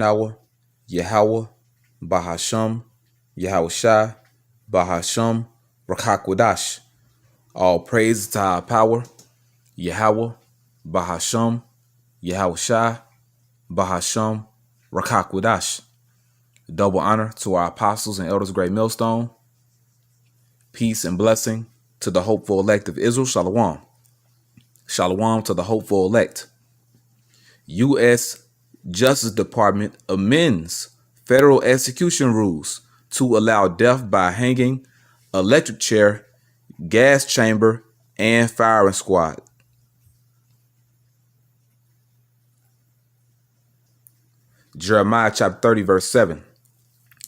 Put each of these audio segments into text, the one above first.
Nawa, Yahweh, Bahasham, Yahushai, Bahasham, Rakakwadash. All praise to our power, Yahweh, Bahasham, Yahushai, Bahasham, Rakakwadash. Double honor to our apostles and elders of Great Millstone. Peace and blessing to the hopeful elect of Israel. Shalom. Shalom to the hopeful elect. U.S. Justice Department amends federal execution rules to allow death by hanging, electric chair, gas chamber, and firing squad. Jeremiah chapter 30, verse 7.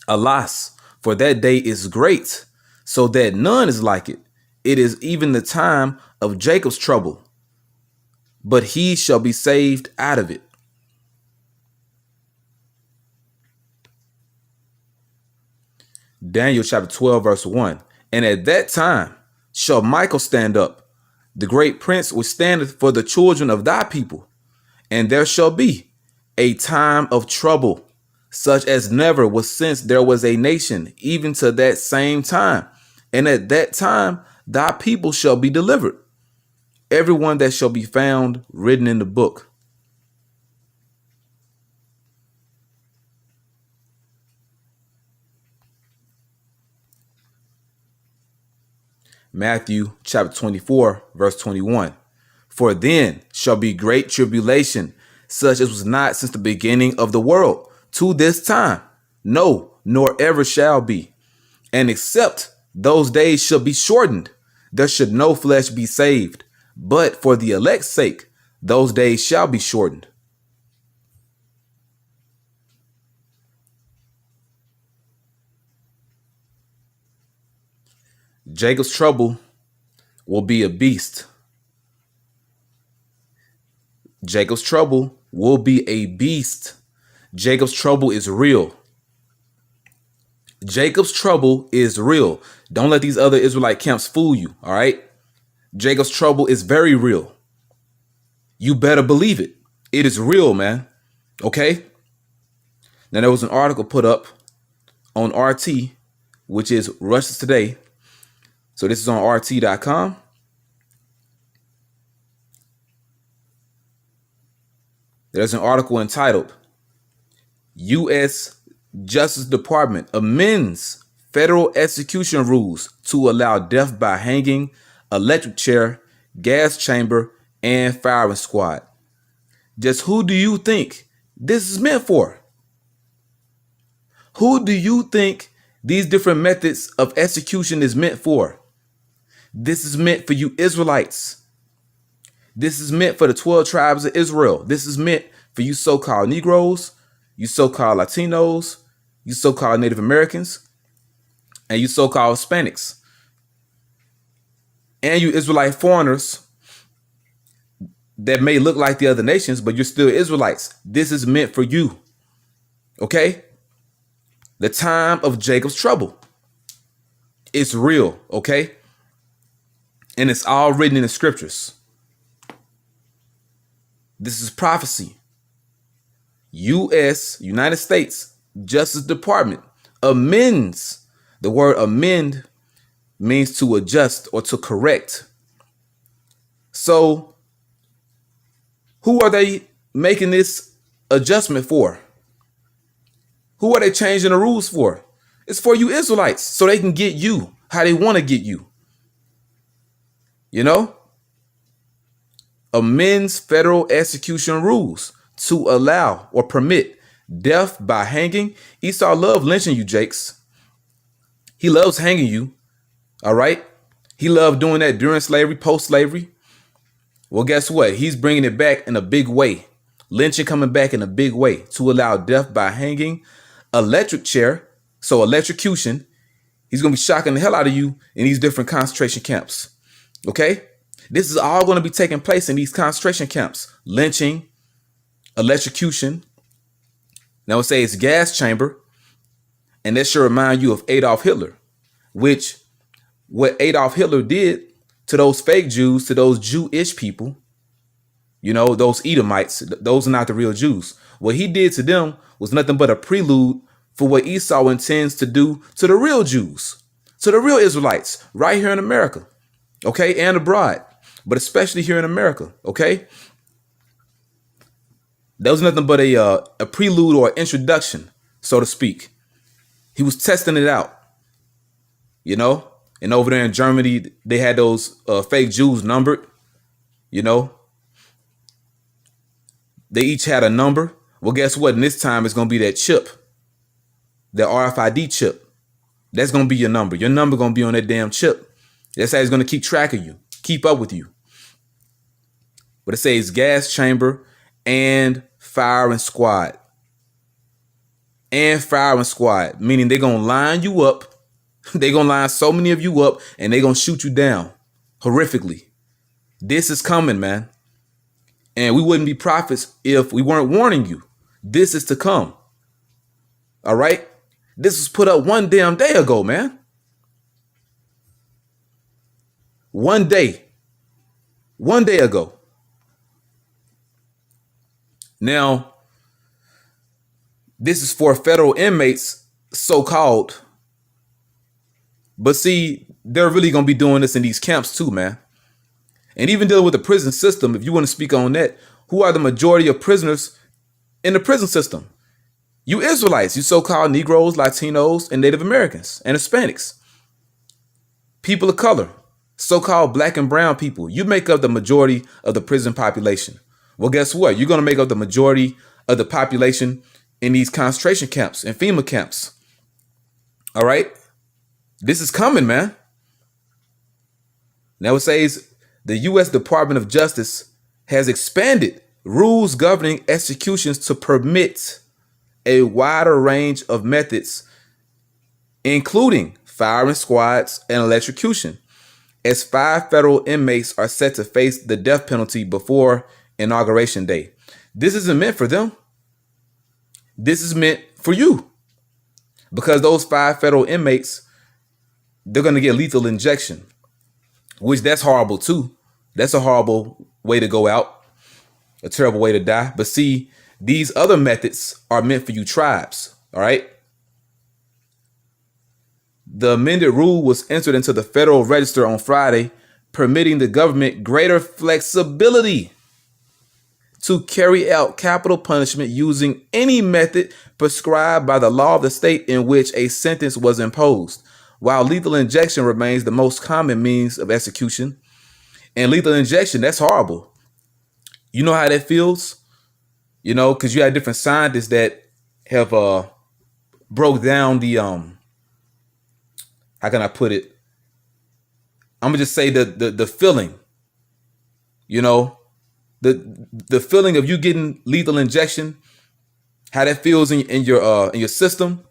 Alas, for that day is great, so that none is like it. It is even the time of Jacob's trouble, but he shall be saved out of it. Daniel chapter 12, verse 1. And at that time shall Michael stand up, the great prince which standeth for the children of thy people. And there shall be a time of trouble, such as never was since there was a nation, even to that same time. And at that time thy people shall be delivered, everyone that shall be found written in the book. Matthew chapter 24, verse 21. For then shall be great tribulation, such as was not since the beginning of the world to this time, no, nor ever shall be. And except those days shall be shortened, there should no flesh be saved. But for the elect's sake, those days shall be shortened. Jacob's trouble will be a beast. Jacob's trouble will be a beast. Jacob's trouble is real. Jacob's trouble is real. Don't let these other Israelite camps fool you, all right? Jacob's trouble is very real. You better believe it. It is real, man. Okay? Now, there was an article put up on RT, which is Russia's Today. So this is on RT.com. There's an article entitled, U.S. Justice Department amends federal execution rules to allow death by hanging, electric chair, gas chamber, and firing squad. Just who do you think this is meant for? Who do you think these different methods of execution is meant for? This is meant for you Israelites. This is meant for the 12 tribes of Israel. This is meant for you so-called Negroes, you so-called Latinos, you so-called Native Americans, and you so-called Hispanics, and you Israelite foreigners that may look like the other nations, but you're still Israelites. This is meant for you. Okay? The time of Jacob's trouble. It's real, okay? And it's all written in the scriptures. This is prophecy. U.S. United States Justice Department amends. The word amend means to adjust or to correct. So who are they making this adjustment for? Who are they changing the rules for? It's for you Israelites, so they can get you how they want to get you. You know? Amends federal execution rules to allow or permit death by hanging. Esau loved lynching you, Jakes. He loves hanging you. All right? He loved doing that during slavery, post-slavery. Well, guess what? He's bringing it back in a big way. Lynching coming back in a big way to allow death by hanging, electric chair, so electrocution. He's going to be shocking the hell out of you in these different concentration camps. Okay? This is all going to be taking place in these concentration camps. Lynching, electrocution. Now it says gas chamber. And that should remind you of Adolf Hitler, which what Adolf Hitler did to those fake Jews, to those Jewish people, you know, those Edomites, those are not the real Jews. What he did to them was nothing but a prelude for what Esau intends to do to the real Jews, to the real Israelites right here in America, okay, and abroad, but especially here in America, okay? That was nothing but a prelude or introduction, so to speak. He was testing it out, you know? And over there in Germany, they had those fake Jews numbered, you know? They each had a number. Well, guess what? And this time it's going to be that chip, the RFID chip. That's going to be your number. Your number going to be on that damn chip. That's how it's going to keep track of you, keep up with you. But it says gas chamber and firing squad. And firing squad, meaning they're going to line you up. They're going to line so many of you up and they're going to shoot you down horrifically. This is coming, man. And we wouldn't be prophets if we weren't warning you. This is to come. All right? This was put up one damn day ago, man. One day ago. Now, this is for federal inmates, so-called. But see, they're really going to be doing this in these camps too, man. And even dealing with the prison system, if you want to speak on that, who are the majority of prisoners in the prison system? You Israelites, you so-called Negroes, Latinos, and Native Americans, and Hispanics. People of color, so-called black and brown people. You make up the majority of the prison population. Well, guess what? You're going to make up the majority of the population in these concentration camps and FEMA camps. All right? This is coming, man. Now it says the U.S. Department of Justice has expanded rules governing executions to permit a wider range of methods, including firing squads and electrocution, as 5 federal inmates are set to face the death penalty before Inauguration Day. This isn't meant for them. This is meant for you, because those 5 federal inmates, they're going to get lethal injection, which that's horrible too. That's a horrible way to go out, a terrible way to die. But see, these other methods are meant for you tribes, all right? The amended rule was entered into the Federal Register on Friday, permitting the government greater flexibility to carry out capital punishment using any method prescribed by the law of the state in which a sentence was imposed. While lethal injection remains the most common means of execution, and lethal injection, that's horrible. You know how that feels? You know, because you had different scientists that have broke down the how can I put it? I'm gonna just say the feeling, you know, the feeling of you getting lethal injection, how that feels in your system.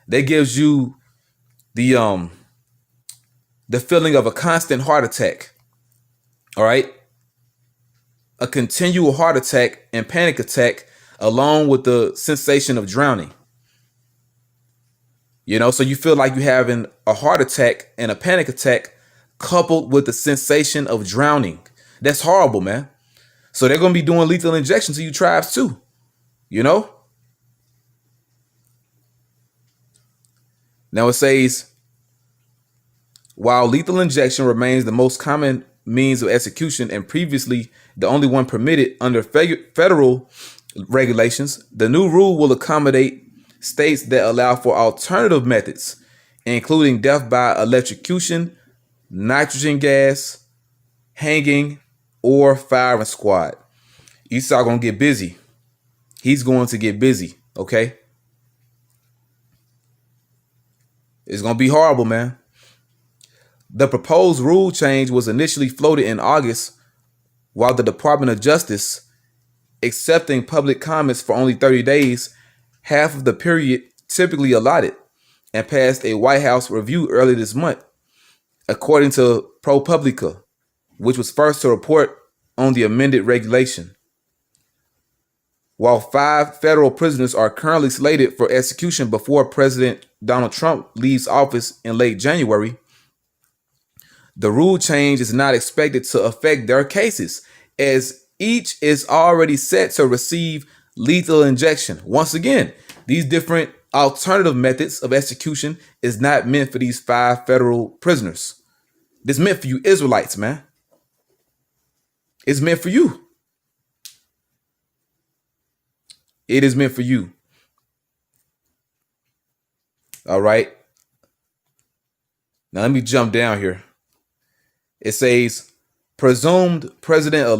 That gives you the feeling of a constant heart attack. All right. A continual heart attack and panic attack, along with the sensation of drowning. You know, so you feel like you're having a heart attack and a panic attack coupled with the sensation of drowning. That's horrible, man. So they're going to be doing lethal injections to you tribes too, you know? Now it says, while lethal injection remains the most common means of execution and previously the only one permitted under federal regulations, the new rule will accommodate states that allow for alternative methods, including death by electrocution, nitrogen gas, hanging, or firing squad. Esau gonna get busy. He's going to get busy, okay? It's gonna be horrible, man. The proposed rule change was initially floated in August, while the Department of Justice, accepting public comments for only 30 days, half of the period typically allotted, and passed a White House review early this month, according to ProPublica, which was first to report on the amended regulation. While 5 federal prisoners are currently slated for execution before President Donald Trump leaves office in late January, the rule change is not expected to affect their cases, as each is already set to receive lethal injection. Once again, these different alternative methods of execution is not meant for these 5 federal prisoners. It's meant for you Israelites, man. It's meant for you. It is meant for you. All right. Now let me jump down here. It says presumed president-elect